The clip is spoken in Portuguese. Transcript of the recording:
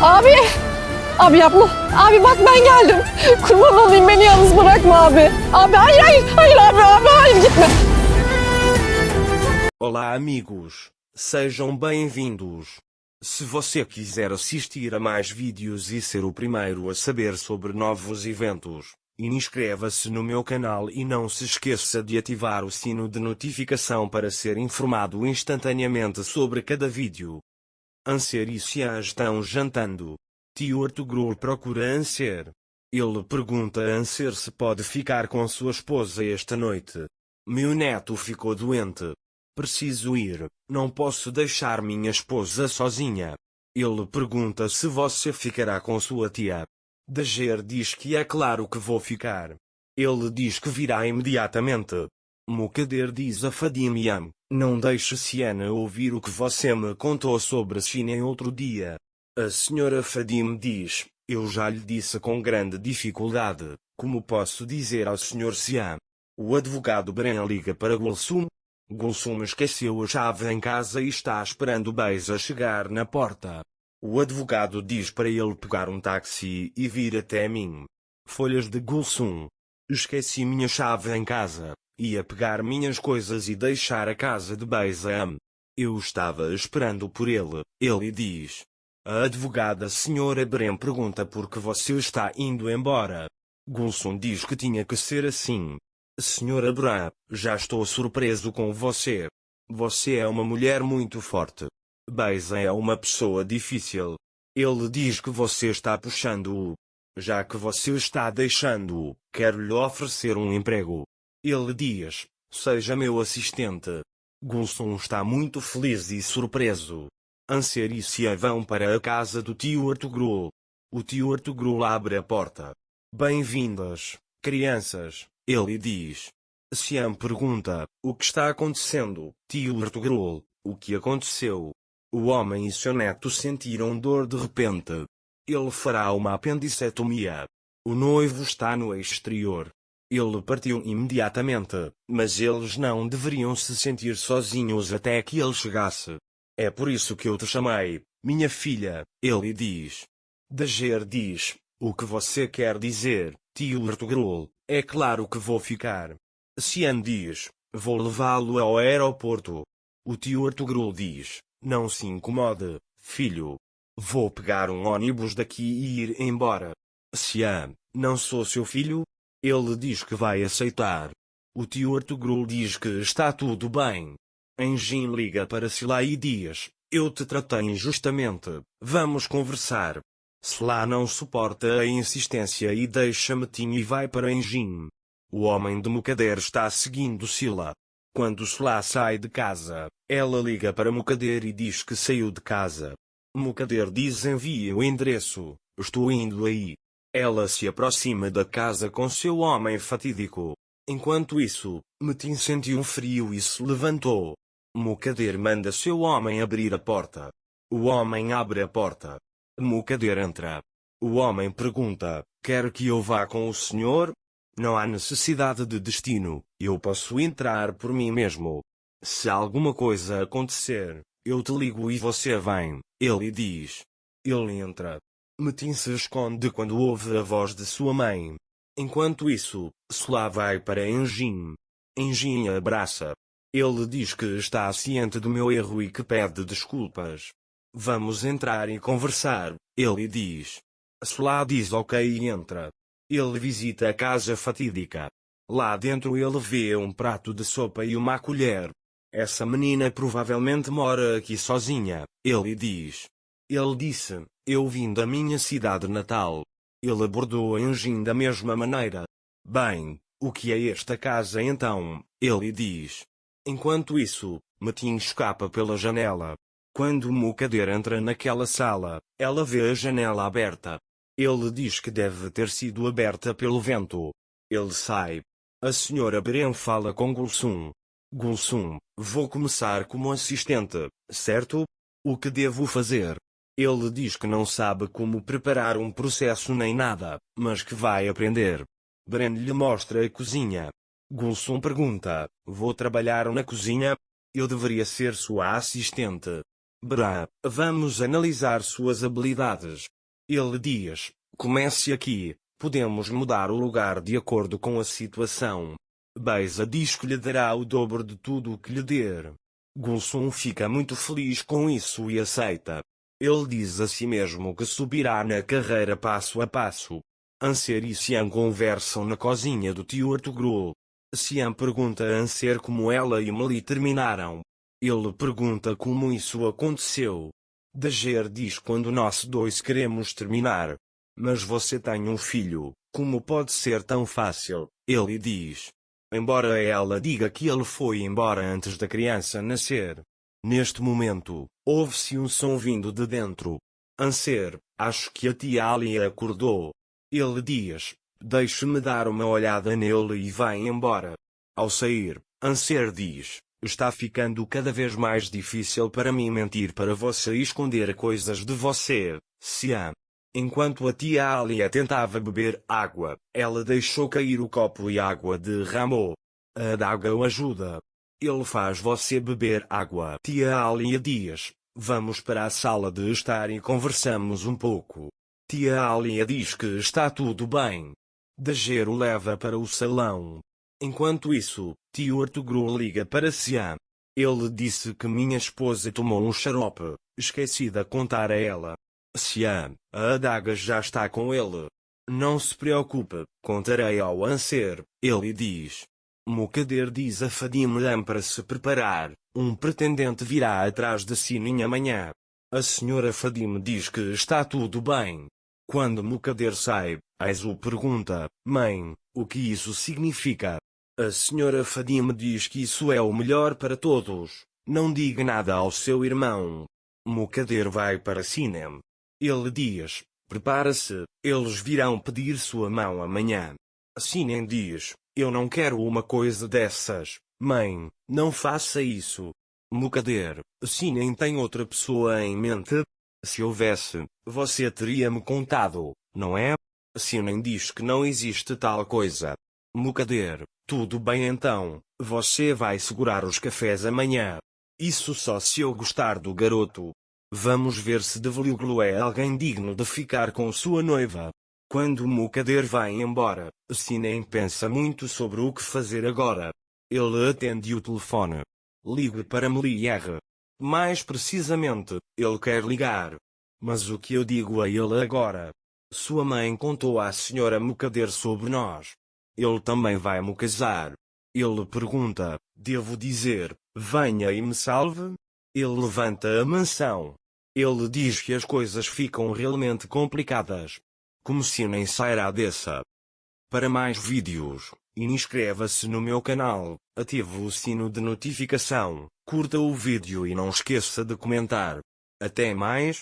Abi! Abi yapma. Abi bak ben geldim. Kurban olayım beni yalnız bırakma abi. Abi hayır hayır. Hayır abi hayır gitme. Olá amigos, sejam bem-vindos. Se você quiser assistir a mais vídeos e ser o primeiro a saber sobre novos eventos, inscreva-se no meu canal e não se esqueça de ativar o sino de notificação para ser informado instantaneamente sobre cada vídeo. Anser e Xian estão jantando. Tio Artugrul procura Anser. Ele pergunta a Anser se pode ficar com sua esposa esta noite. Meu neto ficou doente. Preciso ir, não posso deixar minha esposa sozinha. Ele pergunta se você ficará com sua tia. Dager diz que é claro que vou ficar. Ele diz que virá imediatamente. Mukader diz a Fadim Yam, não deixe Siena ouvir o que você me contou sobre China em outro dia. A senhora Fadim diz, eu já lhe disse com grande dificuldade, como posso dizer ao Sr. Sian? O advogado Bren liga para Gulsum. Gulsum esqueceu a chave em casa e está esperando Beisa chegar na porta. O advogado diz para ele pegar um táxi e vir até mim. Folhas de Gulsum. Esqueci minha chave em casa. Ia pegar minhas coisas e deixar a casa de Beisa. Eu estava esperando por ele. Ele diz. A advogada Sra. Bren pergunta por que você está indo embora. Gulsum diz que tinha que ser assim. Senhora Bran, já estou surpreso com você. Você é uma mulher muito forte. Beisa é uma pessoa difícil. Ele diz que você está puxando-o. Já que você está deixando-o, quero lhe oferecer um emprego. Ele diz, seja meu assistente. Gulsum está muito feliz e surpreso. Anser e Sia vão para a casa do tio Artugrul. O tio Artugrul abre a porta. Bem-vindas, crianças. Ele diz. Siam pergunta, o que está acontecendo, tio Artugrul? O que aconteceu? O homem e seu neto sentiram dor de repente. Ele fará uma apendicectomia. O noivo está no exterior. Ele partiu imediatamente, mas eles não deveriam se sentir sozinhos até que ele chegasse. É por isso que eu te chamei, minha filha, ele diz. Dager diz, o que você quer dizer, tio Artugrul? É claro que vou ficar. Sian diz, vou levá-lo ao aeroporto. O tio Artugrul diz, não se incomode, filho. Vou pegar um ônibus daqui e ir embora. Sian, não sou seu filho? Ele diz que vai aceitar. O tio Artugrul diz que está tudo bem. Engin liga para Sila e diz, eu te tratei injustamente, vamos conversar. Sila não suporta a insistência e deixa Metin e vai para Engin. O homem de Mukader está seguindo Sila. Quando Sila sai de casa, ela liga para Mukader e diz que saiu de casa. Mukader diz envie o endereço, estou indo aí. Ela se aproxima da casa com seu homem fatídico. Enquanto isso, Metin sentiu um frio e se levantou. Mukader manda seu homem abrir a porta. O homem abre a porta. Mukader entra. O homem pergunta, quer que eu vá com o senhor? Não há necessidade de destino, eu posso entrar por mim mesmo. Se alguma coisa acontecer, eu te ligo e você vem, ele diz. Ele entra. Metin se esconde quando ouve a voz de sua mãe. Enquanto isso, Sula vai para Engin. Engin a abraça. Ele diz que está ciente do meu erro e que pede desculpas. Vamos entrar e conversar, ele diz. Sula diz ok e entra. Ele visita a casa fatídica. Lá dentro ele vê um prato de sopa e uma colher. Essa menina provavelmente mora aqui sozinha, ele diz. Ele disse, eu vim da minha cidade natal. Ele abordou Engin da mesma maneira. Bem, o que é esta casa então? Ele diz. Enquanto isso, Metin escapa pela janela. Quando Mukader entra naquela sala, ela vê a janela aberta. Ele diz que deve ter sido aberta pelo vento. Ele sai. A senhora Bren fala com Gulsum. Gulsum, vou começar como assistente, certo? O que devo fazer? Ele diz que não sabe como preparar um processo nem nada, mas que vai aprender. Bren lhe mostra a cozinha. Gulsum pergunta, vou trabalhar na cozinha? Eu deveria ser sua assistente. Bra, vamos analisar suas habilidades. Ele diz: comece aqui, podemos mudar o lugar de acordo com a situação. Beisa diz que lhe dará o dobro de tudo o que lhe der. Gulsun fica muito feliz com isso e aceita. Ele diz a si mesmo que subirá na carreira passo a passo. Anser e Xian conversam na cozinha do tio Artugrul. Xian pergunta a Anser como ela e Meli terminaram. Ele pergunta como isso aconteceu. Dager diz: quando nós dois queremos terminar. Mas você tem um filho, como pode ser tão fácil? Ele diz. Embora ela diga que ele foi embora antes da criança nascer. Neste momento, ouve-se um som vindo de dentro. Anser, acho que a tia Ali acordou. Ele diz: deixe-me dar uma olhada nele e vai embora. Ao sair, Anser diz: está ficando cada vez mais difícil para mim mentir para você e esconder coisas de você, Xian. Enquanto a tia Alia tentava beber água, ela deixou cair o copo e a água derramou. A adaga o ajuda. Ele faz você beber água. Tia Alia diz: vamos para a sala de estar e conversamos um pouco. Tia Alia diz que está tudo bem. Dager o leva para o salão. Enquanto isso, tio Artugrul liga para Xian. Ele disse que minha esposa tomou um xarope, esqueci de contar a ela. Xian, a adaga já está com ele. Não se preocupe, contarei ao Anser, ele diz. Mukader diz a Fadim Lam para se preparar, um pretendente virá atrás de Sinin amanhã. A senhora Fadim diz que está tudo bem. Quando Mukader sai, Aizu pergunta: mãe, o que isso significa? A senhora Fadim diz que isso é o melhor para todos, não diga nada ao seu irmão. Mukader vai para Sinem. Ele diz: prepara-se, eles virão pedir sua mão amanhã. Sinem diz: eu não quero uma coisa dessas, mãe, não faça isso. Mukader: Sinem tem outra pessoa em mente? Se houvesse, você teria-me contado, não é? Sinem diz que não existe tal coisa. Mukader: tudo bem então, você vai segurar os cafés amanhã. Isso só se eu gostar do garoto. Vamos ver se Devluglu é alguém digno de ficar com sua noiva. Quando Mukader vai embora, Sinem pensa muito sobre o que fazer agora. Ele atende o telefone. Ligue para Melier. Mais precisamente, ele quer ligar. Mas o que eu digo a ele agora? Sua mãe contou à senhora Mukader sobre nós. Ele também vai me casar. Ele pergunta: devo dizer, venha e me salve? Ele levanta a mansão. Ele diz que as coisas ficam realmente complicadas. Como se nem sairá dessa. Para mais vídeos, inscreva-se no meu canal, ative o sino de notificação, curta o vídeo e não esqueça de comentar. Até mais.